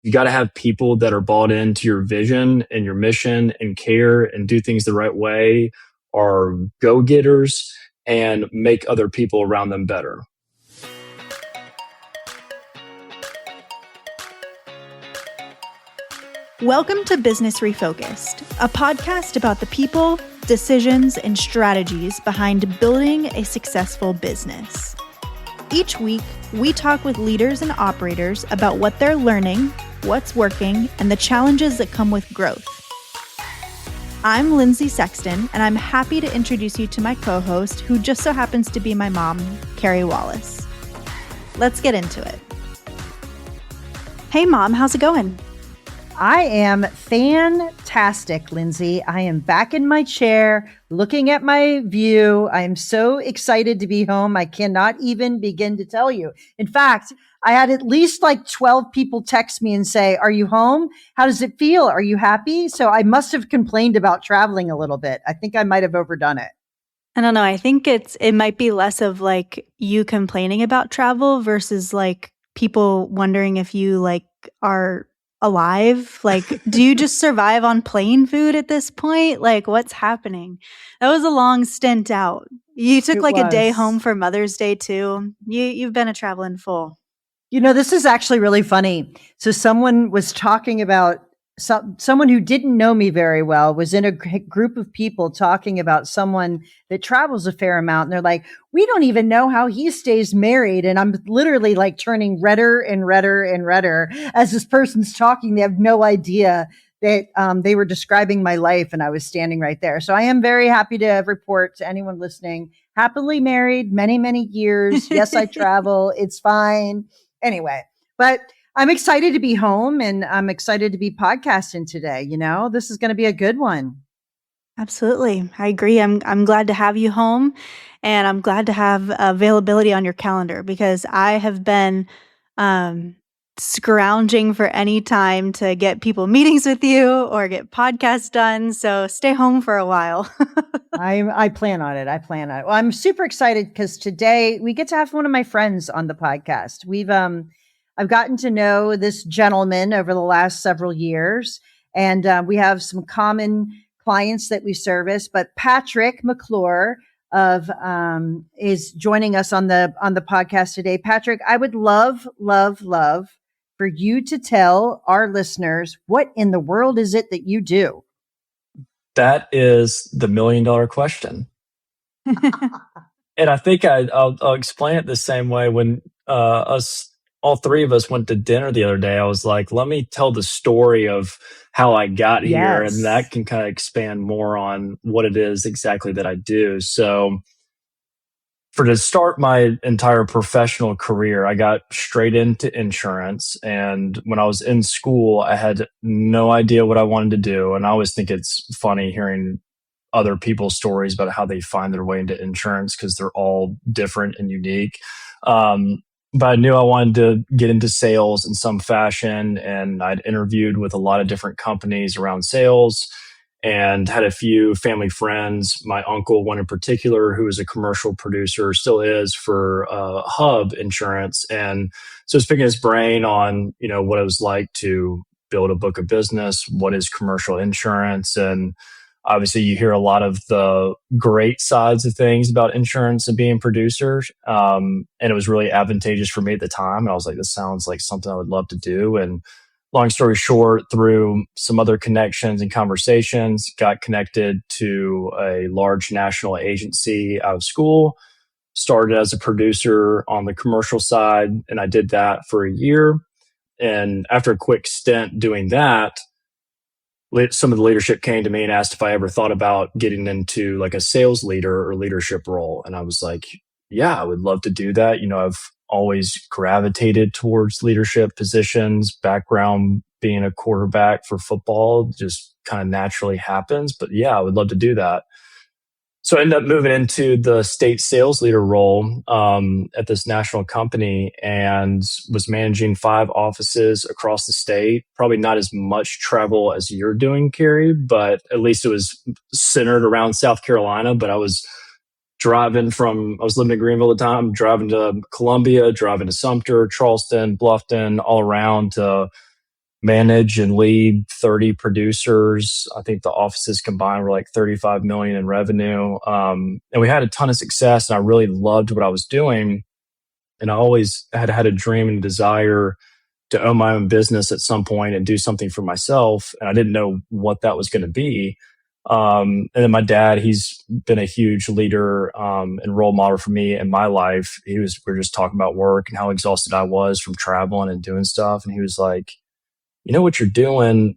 You got to have people that are bought into your vision and your mission and care and do things the right way, are go-getters, and make other people around them better. Welcome to Business Refocused, a podcast about the people, decisions, and strategies behind building a successful business. Each week, we talk with leaders and operators about what they're learning, what's working, and the challenges that come with growth. I'm Lindsay Sexton, and I'm happy to introduce you to my co-host, who just so happens to be my mom, Carey Wallace. Let's get into it. Hey, Mom, how's it going? I am fantastic, Lindsay. I am back in my chair, looking at my view. I am so excited to be home. I cannot even begin to tell you. In fact, I had at least like 12 people text me and say, "Are you home? How does it feel? Are you happy?" So I must have complained about traveling a little bit. I think I might have overdone it. I don't know. I think it might be less of like you complaining about travel versus like people wondering if you like are alive. Like, do you just survive on plane food at this point? Like, what's happening? That was a long stint out. You took a day home for Mother's Day too. You've been a traveling fool. You know, this is actually really funny. So someone was talking about someone who didn't know me very well was in a group of people talking about someone that travels a fair amount. And they're like, "We don't even know how he stays married." And I'm literally like turning redder and redder and redder as this person's talking. They have no idea that they were describing my life and I was standing right there. So I am very happy to report to anyone listening, happily married, many, many years. Yes, I travel. It's fine. Anyway, but I'm excited to be home and I'm excited to be podcasting today. You know, this is going to be a good one. Absolutely. I agree. I'm glad to have you home, and I'm glad to have availability on your calendar because I have been scrounging for any time to get people meetings with you or get podcasts done. So stay home for a while. I plan on it. Well, I'm super excited because today we get to have one of my friends on the podcast. I've gotten to know this gentleman over the last several years, and we have some common clients that we service. But Patrick McClure is joining us on the podcast today. Patrick, I would love for you to tell our listeners what in the world is it that you do? That is the $1 million question. And I think I'll explain it the same way. When all three of us went to dinner the other day, I was like, let me tell the story of how I got here. And that can kind of expand more on what it is exactly that I do. So to start my entire professional career, I got straight into insurance. And when I was in school, I had no idea what I wanted to do. And I always think it's funny hearing other people's stories about how they find their way into insurance because they're all different and unique. But I knew I wanted to get into sales in some fashion, and I'd interviewed with a lot of different companies around sales and had a few family friends. My uncle, one in particular, who is a commercial producer, still is for Hub Insurance. And so I was picking his brain on, you know, what it was like to build a book of business, what is commercial insurance, and obviously, you hear a lot of the great sides of things about insurance and being producers. And it was really advantageous for me at the time. And I was like, this sounds like something I would love to do. And long story short, through some other connections and conversations, got connected to a large national agency out of school, started as a producer on the commercial side. And I did that for a year. And after a quick stint doing that, some of the leadership came to me and asked if I ever thought about getting into like a sales leader or leadership role. And I was like, yeah, I would love to do that. You know, I've always gravitated towards leadership positions, background being a quarterback for football just kind of naturally happens. But yeah, I would love to do that. So I ended up moving into the state sales leader role at this national company and was managing 5 offices across the state. Probably not as much travel as you're doing, Carey, but at least it was centered around South Carolina. But I was I was living in Greenville at the time, driving to Columbia, driving to Sumter, Charleston, Bluffton, all around to manage and lead 30 producers. I think the offices combined were like 35 million in revenue. And we had a ton of success, and I really loved what I was doing. And I always had a dream and desire to own my own business at some point and do something for myself. And I didn't know what that was going to be. And then my dad, he's been a huge leader and role model for me in my life. We were just talking about work and how exhausted I was from traveling and doing stuff. And he was like, you know what you're doing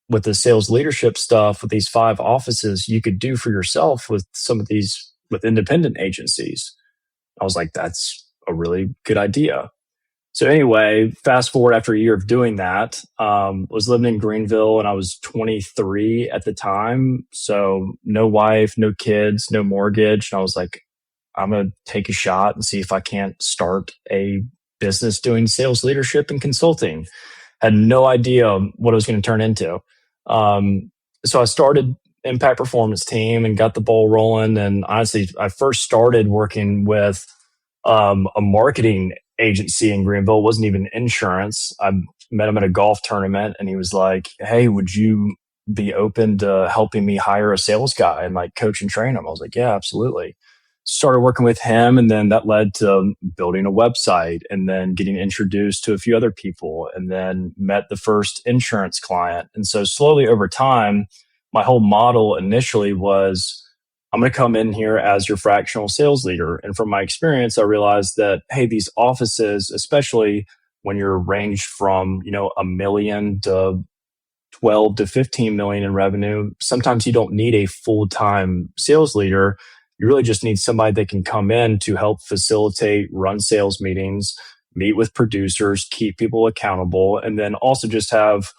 with the sales leadership stuff with these 5 offices, you could do for yourself with some of these, with independent agencies. I was like, that's a really good idea. So anyway, fast forward after a year of doing that, was living in Greenville, and I was 23 at the time. So no wife, no kids, no mortgage. And I was like, I'm going to take a shot and see if I can't start a business doing sales leadership and consulting. Had no idea what it was going to turn into. So I started Impact Performance Team and got the ball rolling. And honestly, I first started working with a marketing agency in Greenville. It wasn't even insurance. I met him at a golf tournament, and he was like, hey, would you be open to helping me hire a sales guy and like coach and train him? I was like, yeah, absolutely. Started working with him, and then that led to building a website and then getting introduced to a few other people, and then met the first insurance client. And so slowly over time, my whole model initially was, I'm going to come in here as your fractional sales leader. And from my experience, I realized that, hey, these offices, especially when you're ranged from, $1 million to 12 to 15 million in revenue, sometimes you don't need a full-time sales leader. You really just need somebody that can come in to help facilitate, run sales meetings, meet with producers, keep people accountable, and then also just have,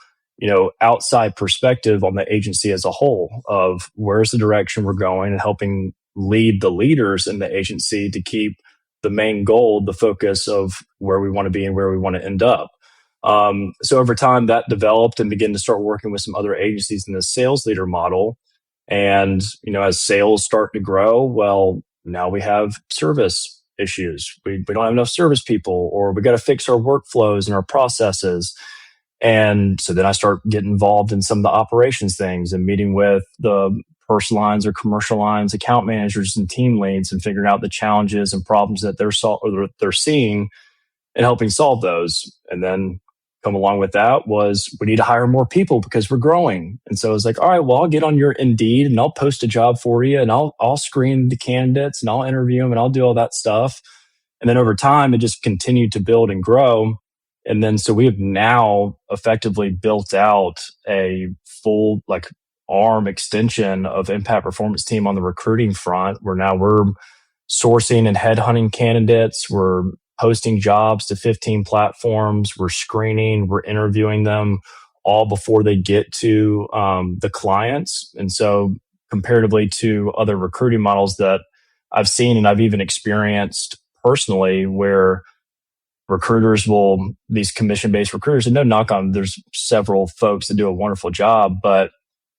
outside perspective on the agency as a whole of where's the direction we're going, and helping lead the leaders in the agency to keep the main goal, the focus of where we want to be and where we want to end up. So over time that developed and began to start working with some other agencies in the sales leader model. And, as sales start to grow, well, now we have service issues. We don't have enough service people, or we got to fix our workflows and our processes. And so then I start getting involved in some of the operations things and meeting with the personal lines or commercial lines, account managers and team leads, and figuring out the challenges and problems that they're seeing and helping solve those. And then come along with that was, we need to hire more people because we're growing. And so I was like, all right, well, I'll get on your Indeed and I'll post a job for you, and I'll screen the candidates and I'll interview them and I'll do all that stuff. And then over time, it just continued to build and grow. And then so we have now effectively built out a full arm extension of Impact Performance Team on the recruiting front, where now we're sourcing and headhunting candidates. We're posting jobs to 15 platforms. We're screening, we're interviewing them all before they get to the clients. And so comparatively to other recruiting models that I've seen and I've even experienced personally, where these commission-based recruiters, and no knock on, there's several folks that do a wonderful job, but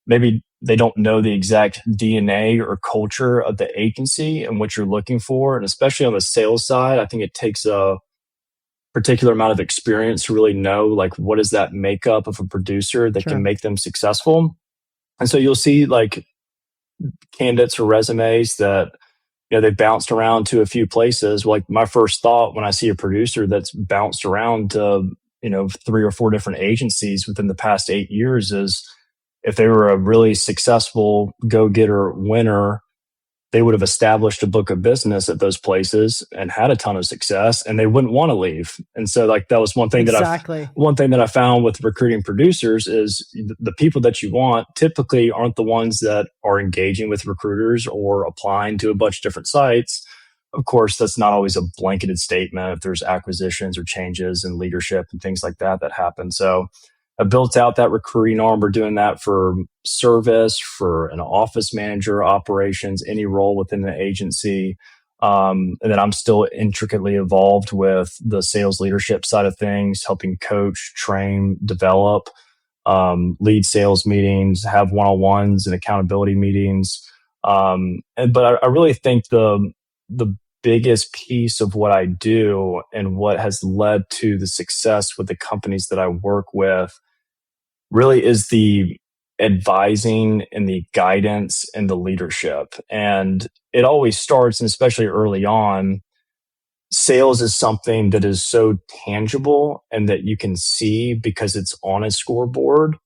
maybe they don't know the exact DNA or culture of the agency and what you're looking for. And especially on the sales side, I think it takes a particular amount of experience to really know, what is that makeup of a producer that can make them successful. And so you'll see candidates or resumes that, they've bounced around to a few places. My first thought when I see a producer that's bounced around to, 3 or 4 different agencies within the past 8 years is, if they were a really successful go-getter winner, they would have established a book of business at those places and had a ton of success, and they wouldn't want to leave. And so that was one thing that I found with recruiting producers is the people that you want typically aren't the ones that are engaging with recruiters or applying to a bunch of different sites. Of course, that's not always a blanketed statement if there's acquisitions or changes in leadership and things like that happen. So I built out that recruiting arm. We're doing that for service, for an office manager, operations, any role within the agency. And then I'm still intricately involved with the sales leadership side of things, helping coach, train, develop, lead sales meetings, have one-on-ones and accountability meetings. But I really think the biggest piece of what I do and what has led to the success with the companies that I work with really is the advising and the guidance and the leadership. And it always starts, and especially early on, sales is something that is so tangible and that you can see because it's on a scoreboard.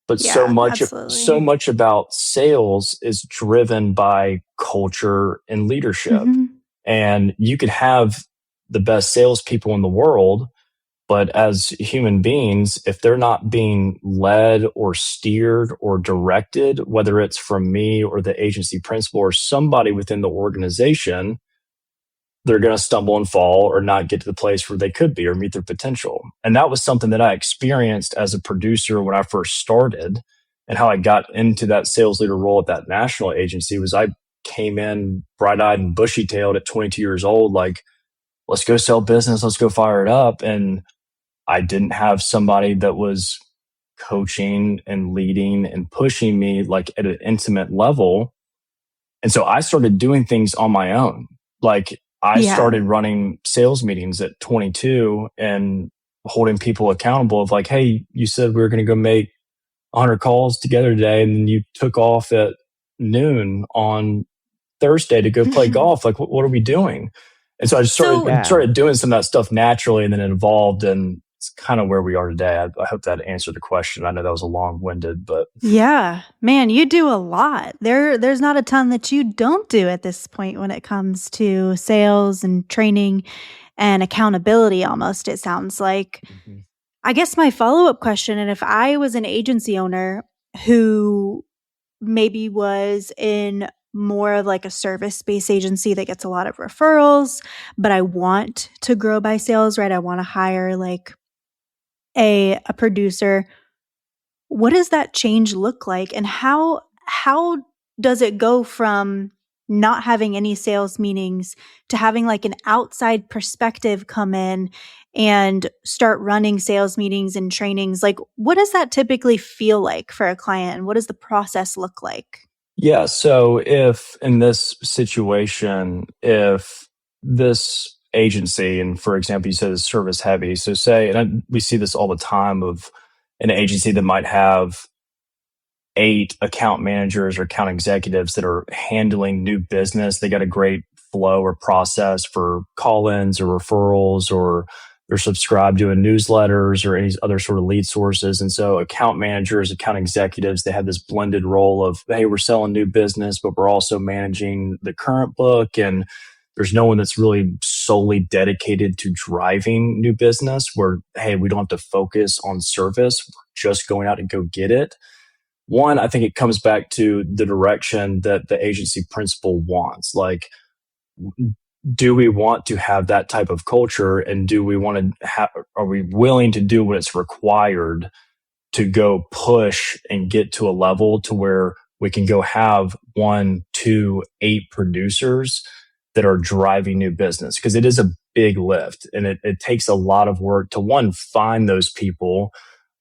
But Yeah, absolutely. so much about sales is driven by culture and leadership. Hmm. And you could have the best salespeople in the world, but as human beings, if they're not being led or steered or directed, whether it's from me or the agency principal or somebody within the organization, they're going to stumble and fall or not get to the place where they could be or meet their potential. And that was something that I experienced as a producer when I first started, and how I got into that sales leader role at that national agency was I came in bright-eyed and bushy-tailed at 22 years old, like, let's go sell business, let's go fire it up. And I didn't have somebody that was coaching and leading and pushing me like at an intimate level. And so I started doing things on my own. Like I Yeah. started running sales meetings at 22 and holding people accountable of like, hey, you said we were going to go make 100 calls together today, and then you took off at noon on Thursday to go play golf. Like, what are we doing? And so I just So- started doing some of that stuff naturally, and then it evolved, and it's kind of where we are today. I hope that answered the question. I know that was a long-winded, but Yeah, man, you do a lot. There's not a ton that you don't do at this point when it comes to sales and training and accountability almost, it sounds like. I guess my follow-up question, and if I was an agency owner who maybe was in more of like a service-based agency that gets a lot of referrals, but I want to grow by sales, right? I want to hire like a producer. What does that change look like, and how does it go from not having any sales meetings to having like an outside perspective come in and start running sales meetings and trainings? Like, what does that typically feel like for a client, and what does the process look like? yeah. So if in this situation, if this agency, and for example, you said it's service heavy. So say, and we see this all the time of an agency that might have 8 account managers or account executives that are handling new business. They got a great flow or process for call-ins or referrals, or they're subscribed to newsletters or any other sort of lead sources. And so account managers, account executives, they have this blended role of, hey, we're selling new business, but we're also managing the current book. And there's no one that's really solely dedicated to driving new business where, hey, we don't have to focus on service. We're just going out and go get it. One, I think it comes back to the direction that the agency principal wants. Like, do we want to have that type of culture, and do we want to have, are we willing to do what it's required to go push and get to a level to where we can go have 1, 2, 8 producers that are driving new business? Because it is a big lift, and it takes a lot of work to, one, find those people,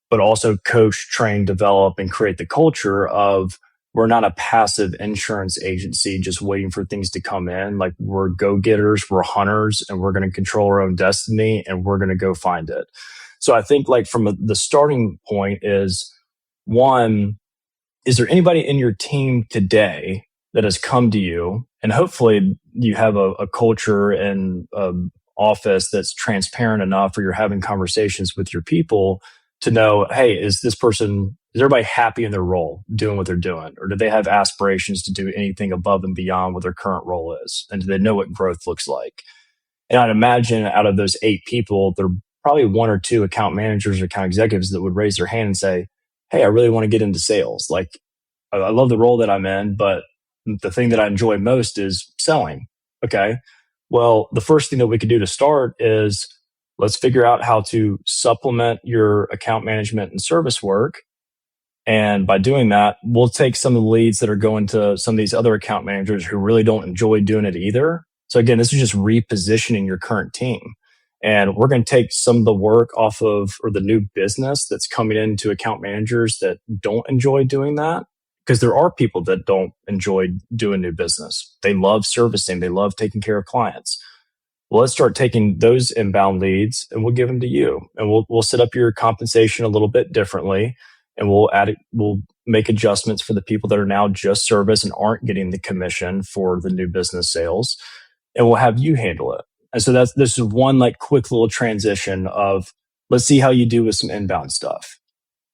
but also coach, train, develop, and create the culture of, we're not a passive insurance agency just waiting for things to come in. Like, we're go-getters, we're hunters, and we're going to control our own destiny, and we're going to go find it. So I think like from the starting point is, one, is there anybody in your team today that has come to you, and hopefully you have a culture and office that's transparent enough, or you're having conversations with your people to know, hey, is everybody happy in their role doing what they're doing? Or do they have aspirations to do anything above and beyond what their current role is? And do they know what growth looks like? And I'd imagine out of those 8 people, there are probably 1 or 2 account managers or account executives that would raise their hand and say, hey, I really want to get into sales. Like, I love the role that I'm in, but the thing that I enjoy most is selling. Okay. Well, the first thing that we could do to start is, let's figure out how to supplement your account management and service work. And by doing that, we'll take some of the leads that are going to some of these other account managers who really don't enjoy doing it either. So again, this is just repositioning your current team. And we're going to take some of the work off of, or the new business that's coming into account managers that don't enjoy doing that. Because there are people that don't enjoy doing new business. They love servicing. They love taking care of clients. Well, let's start taking those inbound leads and we'll give them to you. And we'll set up your compensation a little bit differently. and we'll make adjustments for the people that are now just service and aren't getting the commission for the new business sales, and we'll have you handle it. And so this is one like quick little transition of, let's see how you do with some inbound stuff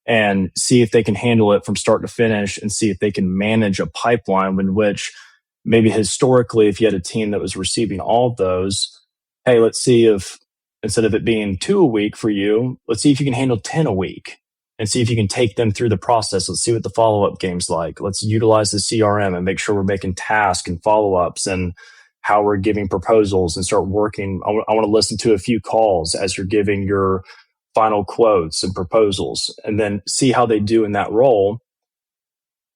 and see if they can handle it from start to finish, and see if they can manage a pipeline in which maybe historically, if you had a team that was receiving all of those, hey, let's see if instead of it being 2 a week for you, let's see if you can handle 10 a week and see if you can take them through the process. Let's see what the follow-up game's like. Let's utilize the CRM and make sure we're making tasks and follow-ups and how we're giving proposals, and start working. I want to listen to a few calls as you're giving your final quotes and proposals, and then see how they do in that role.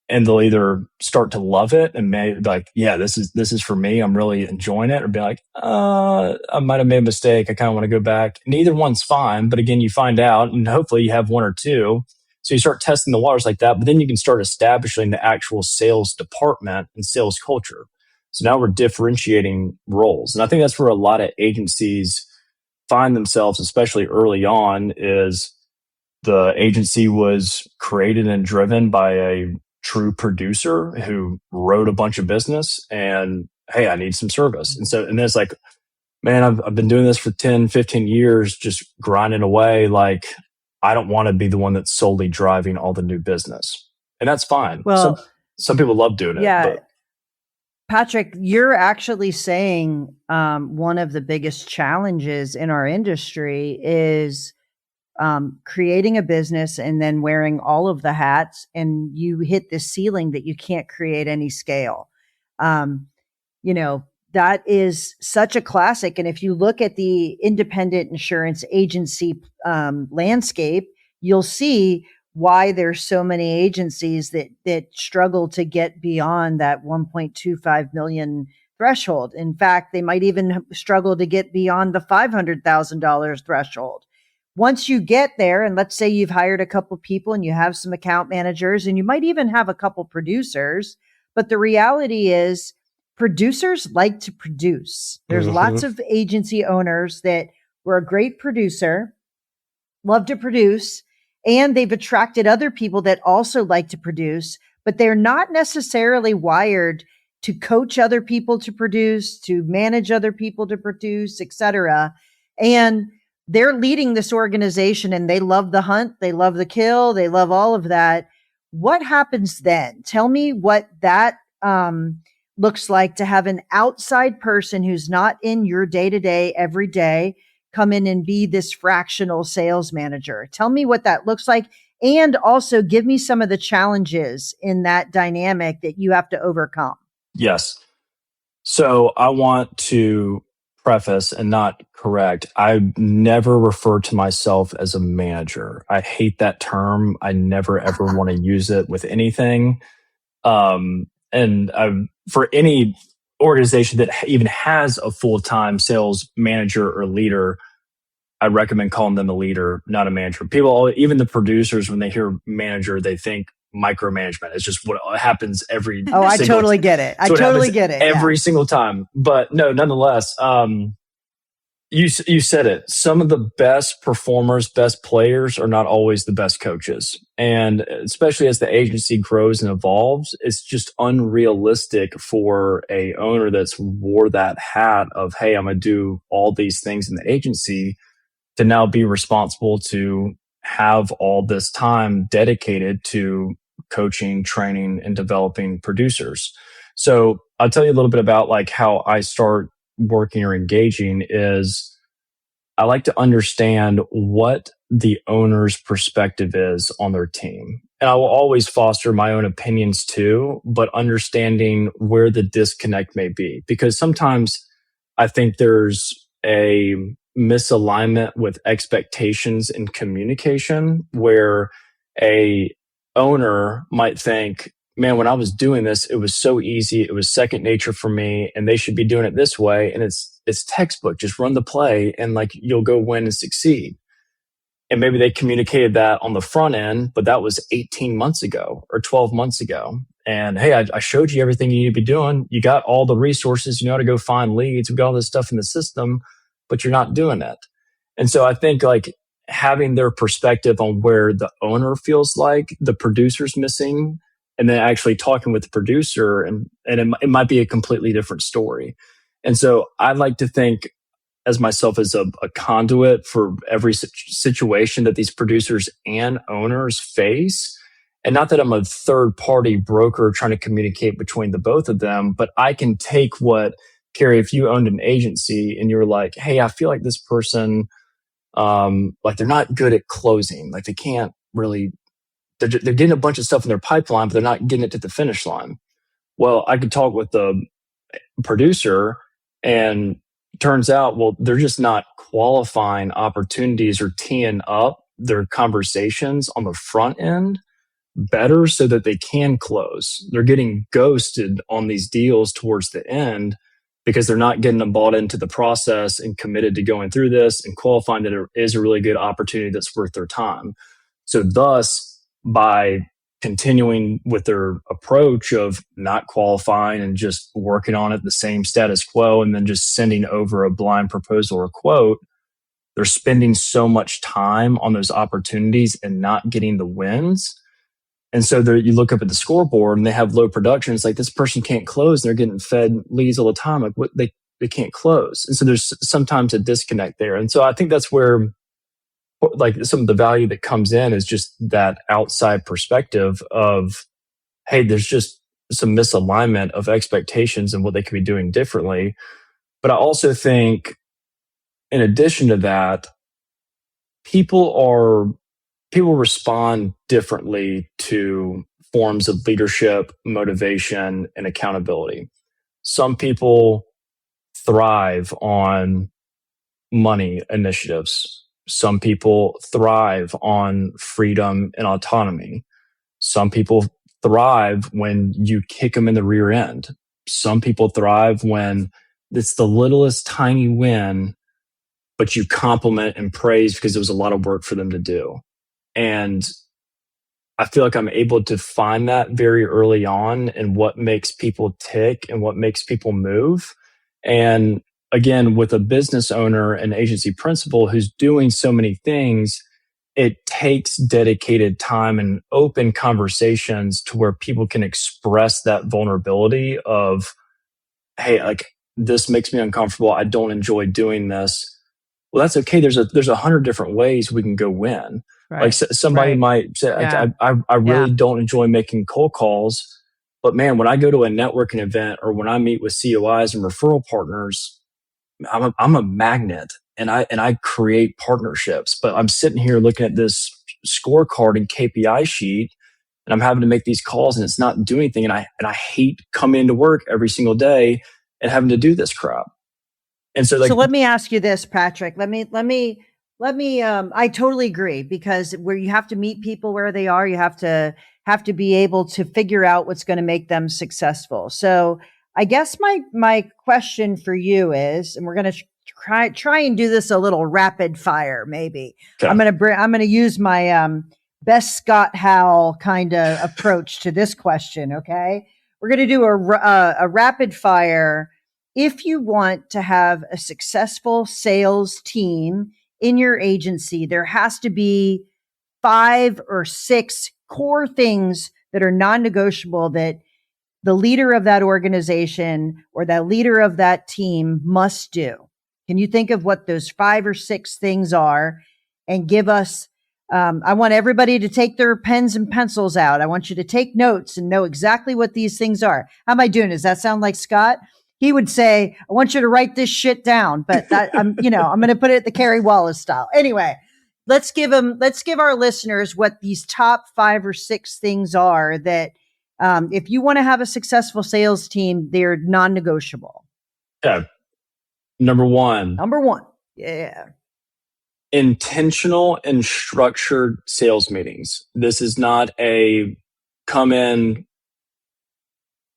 And they'll either start to love it and maybe be like, yeah, this is for me, I'm really enjoying it, or be like, I might have made a mistake, I kind of want to go back. Neither one's fine, but again, you find out, and hopefully you have one or two. So you start testing the waters like that, but then you can start establishing the actual sales department and sales culture. So now we're differentiating roles. And I think that's where a lot of agencies find themselves, especially early on, is the agency was created and driven by a true producer who wrote a bunch of business, and hey, I need some service. And then it's like, man, I've been doing this for 10, 15 years, just grinding away. Like, I don't want to be the one that's solely driving all the new business. And that's fine. Well, some people love doing it. Yeah. But Patrick, you're actually saying one of the biggest challenges in our industry is creating a business and then wearing all of the hats, and you hit this ceiling that you can't create any scale. That is such a classic. And if you look at the independent insurance agency landscape, you'll see why there's so many agencies that struggle to get beyond that 1.25 million threshold. In fact, they might even struggle to get beyond the $500,000 threshold. Once you get there, and let's say you've hired a couple people and you have some account managers and you might even have a couple producers, but the reality is producers like to produce. There's lots of agency owners that were a great producer, love to produce, and they've attracted other people that also like to produce, but they're not necessarily wired to coach other people to produce, to manage other people to produce, etc. And they're leading this organization and they love the hunt, they love the kill, they love all of that. What happens then? Tell me what that looks like to have an outside person who's not in your day-to-day every day come in and be this fractional sales manager. Tell me what that looks like. And also give me some of the challenges in that dynamic that you have to overcome. Yes. So I want to preface and not correct. I never refer to myself as a manager. I hate that term. I never ever want to use it with anything. For any organization that even has a full-time sales manager or leader, I recommend calling them a leader, not a manager. People, even the producers, when they hear manager, they think micromanagement. It's just what happens every. Oh, I totally get it. I totally get it every single time. But no, nonetheless, you said it. Some of the best performers, best players are not always the best coaches, and especially as the agency grows and evolves, it's just unrealistic for a owner that's wore that hat of, hey, I'm going to do all these things in the agency, to now be responsible to have all this time dedicated to coaching, training, and developing producers. So I'll tell you a little bit about like how I start working or engaging is I like to understand what the owner's perspective is on their team. And I will always foster my own opinions too, but understanding where the disconnect may be. Because sometimes I think there's a misalignment with expectations in communication where a owner might think, man, when I was doing this, it was so easy. It was second nature for me, and they should be doing it this way. And it's textbook. Just run the play and like you'll go win and succeed. And maybe they communicated that on the front end, but that was 18 months ago or 12 months ago. And hey, I showed you everything you need to be doing. You got all the resources. You know how to go find leads. We got all this stuff in the system, but you're not doing it. And so I think like having their perspective on where the owner feels like the producer's missing, and then actually talking with the producer, and it might be a completely different story. And so I like to think as myself as a conduit for every situation that these producers and owners face. And not that I'm a third party broker trying to communicate between the both of them, but I can take what, Carey, if you owned an agency and you were like, hey, I feel like this person, like they're not good at closing. Like they can't really, they're getting a bunch of stuff in their pipeline, but they're not getting it to the finish line. Well, I could talk with the producer, and turns out, well, they're just not qualifying opportunities or teeing up their conversations on the front end better so that they can close. They're getting ghosted on these deals towards the end because they're not getting them bought into the process and committed to going through this and qualifying that it is a really good opportunity that's worth their time. So thus, by continuing with their approach of not qualifying and just working on it the same status quo and then just sending over a blind proposal or quote, they're spending so much time on those opportunities and not getting the wins. And so you look up at the scoreboard and they have low production. It's like this person can't close. And they're getting fed leads all the time. Like what they can't close. And so there's sometimes a disconnect there. And so I think that's where like some of the value that comes in is just that outside perspective of, hey, there's just some misalignment of expectations and what they could be doing differently. But I also think in addition to that, people respond differently to forms of leadership, motivation, and accountability. Some people thrive on money initiatives. Some people thrive on freedom and autonomy. Some people thrive when you kick them in the rear end. Some people thrive when it's the littlest tiny win, but you compliment and praise because it was a lot of work for them to do. And I feel like I'm able to find that very early on in what makes people tick and what makes people move. And again, with a business owner and agency principal who's doing so many things, it takes dedicated time and open conversations to where people can express that vulnerability of, hey, like this makes me uncomfortable. I don't enjoy doing this. Well, that's okay. There's 100 different ways we can go win. Right. Like somebody might say, yeah. I really don't enjoy making cold calls, but man, when I go to a networking event or when I meet with COIs and referral partners, I'm a magnet and I create partnerships. But I'm sitting here looking at this scorecard and KPI sheet, and I'm having to make these calls, and it's not doing anything. And I hate coming into work every single day and having to do this crap. And so, so let me ask you this, Patrick. Let me. I totally agree, because where you have to meet people where they are, you have to be able to figure out what's going to make them successful. So I guess my question for you is, and we're going to try and do this a little rapid fire, maybe. Okay. I'm going to use my best Scott Howell kind of approach to this question. Okay, we're going to do a rapid fire. If you want to have a successful sales team in your agency, there has to be 5 or 6 core things that are non-negotiable that the leader of that organization or that leader of that team must do. Can you think of what those 5 or 6 things are and give us, I want everybody to take their pens and pencils out. I want you to take notes and know exactly what these things are. How am I doing? Does that sound like Scott? He would say, I want you to write this shit down, but that I'm going to put it the Carey Wallace style. Anyway, let's give our listeners what these top 5 or 6 things are that, if you want to have a successful sales team, they're non-negotiable. Yeah. Number one. Yeah. Intentional and structured sales meetings. This is not a come in,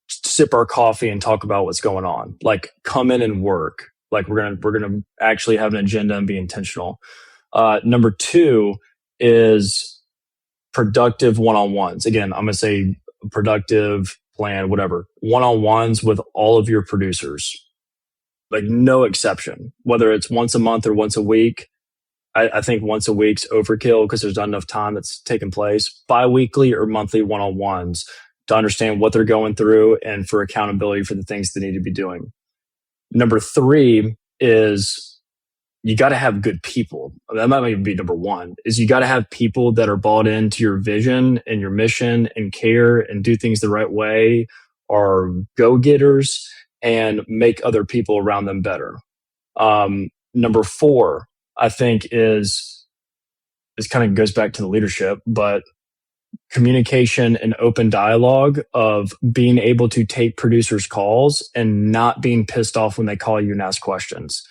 sip our coffee and talk about what's going on. Like come in and work. Like we're gonna actually have an agenda and be intentional. Number 2 is productive one-on-ones. Again, I'm gonna say productive plan, whatever. One-on-ones with all of your producers. Like no exception. Whether it's once a month or once a week, I think once a week's overkill because there's not enough time that's taking place. Bi-weekly or monthly one-on-ones to understand what they're going through and for accountability for the things they need to be doing. Number 3 is you got to have good people. That might even be number 1 is you got to have people that are bought into your vision and your mission and care and do things the right way, are go-getters and make other people around them better. Number 4, I think is this kind of goes back to the leadership, but communication and open dialogue of being able to take producers' calls and not being pissed off when they call you and ask questions.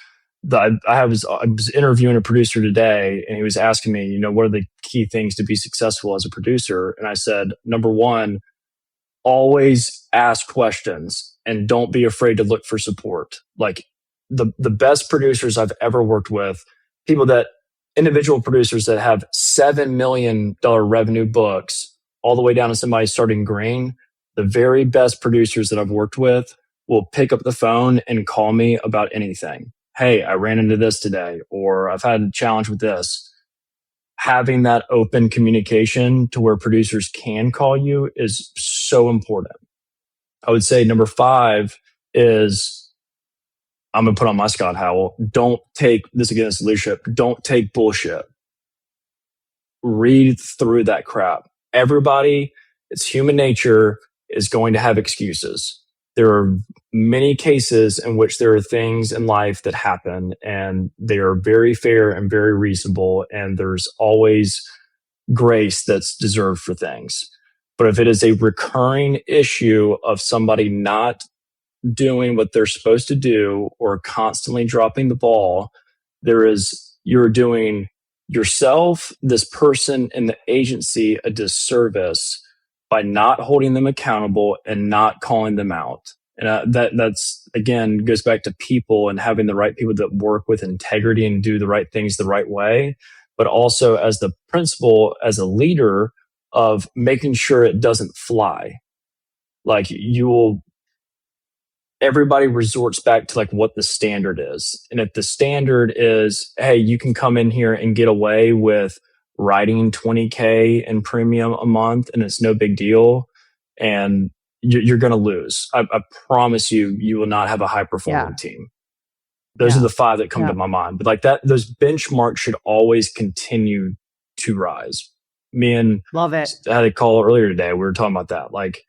I was interviewing a producer today and he was asking me, what are the key things to be successful as a producer? And I said, number 1, always ask questions and don't be afraid to look for support. Like the best producers I've ever worked with, individual producers that have $7 million revenue books, all the way down to somebody starting green, the very best producers that I've worked with will pick up the phone and call me about anything. Hey, I ran into this today, or I've had a challenge with this. Having that open communication to where producers can call you is so important. I would say number 5 is, I'm going to put on my Scott Howell. Don't take this again as leadership. Don't take bullshit. Read through that crap. Everybody, it's human nature, is going to have excuses. There are many cases in which there are things in life that happen and they are very fair and very reasonable. And there's always grace that's deserved for things. But if it is a recurring issue of somebody not doing what they're supposed to do or constantly dropping the ball, you're doing yourself, this person, and the agency a disservice by not holding them accountable and not calling them out. And that's again goes back to people and having the right people that work with integrity and do the right things the right way, but also as the principal, as a leader of making sure it doesn't fly. Like everybody resorts back to like what the standard is. And if the standard is, hey, you can come in here and get away with writing $20K in premium a month and it's no big deal, and you're going to lose. I promise you will not have a high performing team. Those are the 5 that come to my mind. But like that, those benchmarks should always continue to rise. Me and love it. I had a call earlier today. We were talking about that, like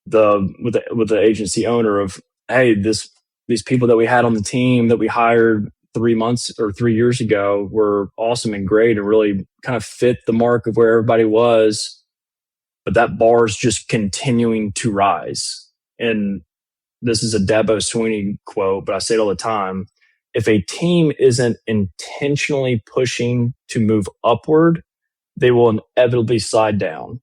with the agency owner of, hey, these people that we had on the team that we hired 3 months or 3 years ago were awesome and great and really kind of fit the mark of where everybody was. But that bar is just continuing to rise. And this is a Dabo Sweeney quote, but I say it all the time. If a team isn't intentionally pushing to move upward, they will inevitably slide down.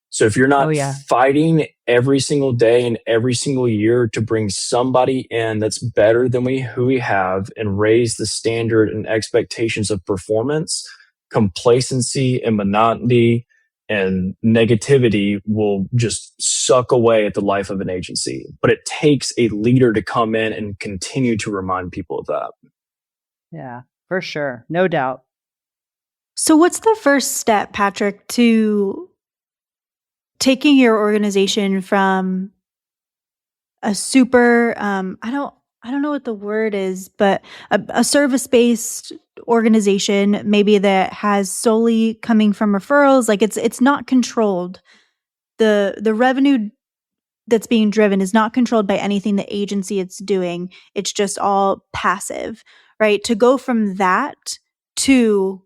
So if you're not fighting every single day and every single year to bring somebody in that's better than who we have and raise the standard and expectations of performance, complacency and monotony and negativity will just suck away at the life of an agency. But it takes a leader to come in and continue to remind people of that. Yeah, for sure. No doubt. So what's the first step, Patrick, to taking your organization from a super, I don't know what the word is, but a service-based organization, maybe that has solely coming from referrals, like it's not controlled. The revenue that's being driven is not controlled by anything the agency it's doing. It's just all passive, right? To go from that to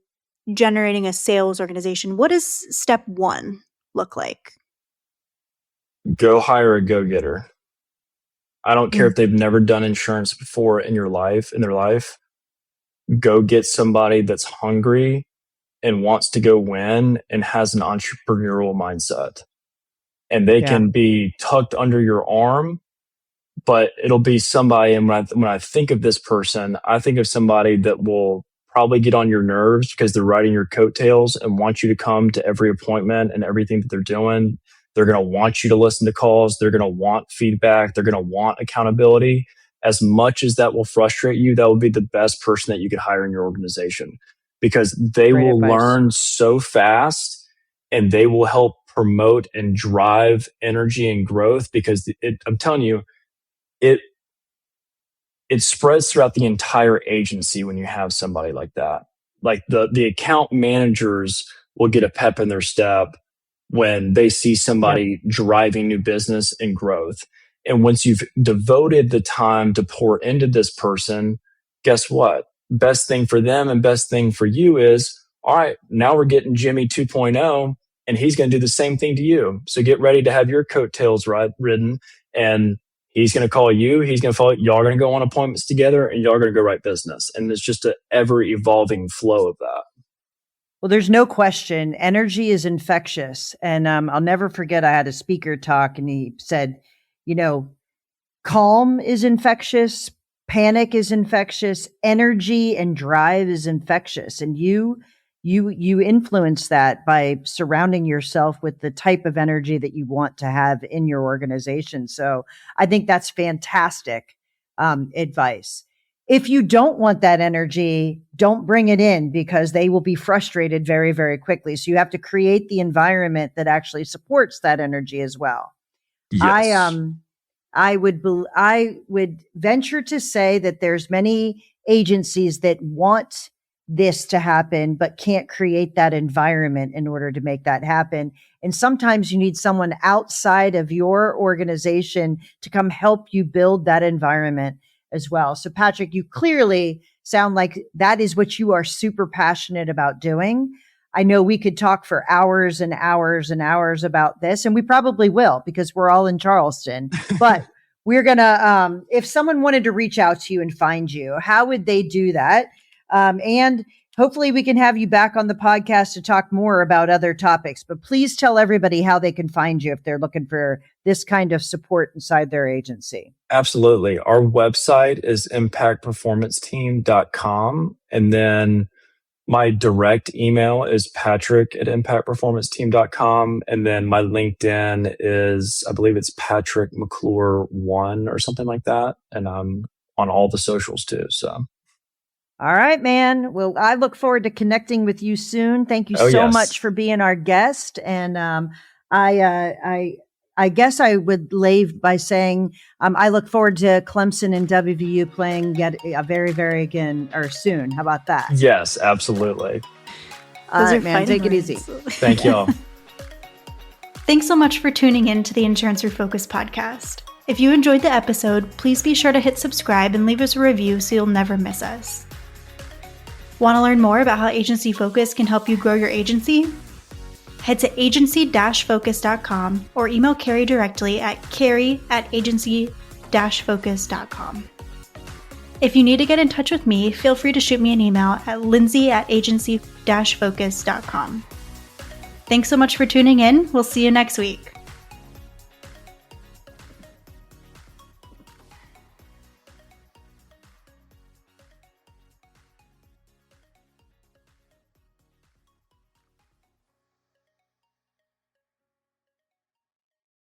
generating a sales organization, what does step 1 look like? Go hire a go-getter. I don't care if they've never done insurance before in their life. Go get somebody that's hungry and wants to go win and has an entrepreneurial mindset. And they can be tucked under your arm, but it'll be somebody. And when I think of this person, I think of somebody that will probably get on your nerves because they're riding your coattails and want you to come to every appointment and everything that they're doing. They're going to want you to listen to calls. They're going to want feedback. They're going to want accountability. As much as that will frustrate you, that will be the best person that you could hire in your organization. because they Great will advice. learn so fast and they will help promote and drive energy and growth because I'm telling you, it spreads throughout the entire agency when you have somebody like that. Like the account managers will get a pep in their step when they see somebody driving new business and growth. And once you've devoted the time to pour into this person, guess what? Best thing for them and best thing for you is, all right, now we're getting Jimmy 2.0 and he's going to do the same thing to you. So get ready to have your coattails ridden, and he's going to call you. He's going to follow. Y'all are going to go on appointments together and y'all are going to go write business. And it's just an ever evolving flow of that. Well, there's no question. Energy is infectious. And I'll never forget, I had a speaker talk and he said, calm is infectious. Panic is infectious. Energy and drive is infectious. And you influence that by surrounding yourself with the type of energy that you want to have in your organization. So I think that's fantastic advice. If you don't want that energy, don't bring it in because they will be frustrated very, very quickly. So you have to create the environment that actually supports that energy as well. Yes. I would venture to say that there's many agencies that want this to happen, but can't create that environment in order to make that happen. And sometimes you need someone outside of your organization to come help you build that environment as well. So Patrick, you clearly sound like that is what you are super passionate about doing. I know we could talk for hours and hours and hours about this, and we probably will because we're all in Charleston, but we're going to, if someone wanted to reach out to you and find you, how would they do that? And hopefully we can have you back on the podcast to talk more about other topics, but please tell everybody how they can find you if they're looking for this kind of support inside their agency. Absolutely. Our website is impactperformanceteam.com. And then my direct email is patrick@impactperformanceteam.com. And then my LinkedIn is, I believe it's Patrick McClure 1 or something like that. And I'm on all the socials too. So. All right, man. Well, I look forward to connecting with you soon. Thank you so much for being our guest. And I guess I would leave by saying I look forward to Clemson and WVU playing very, very again or soon. How about that? Yes, absolutely. All right, man. Take it easy. Thank y'all. Thanks so much for tuning in to the Insurance Refocused podcast. If you enjoyed the episode, please be sure to hit subscribe and leave us a review so you'll never miss us. Want to learn more about how Agency Focus can help you grow your agency? Head to agency-focus.com or email Carey directly at carey@agency-focus.com. If you need to get in touch with me, feel free to shoot me an email at lindsay@agency-focus.com. Thanks so much for tuning in. We'll see you next week.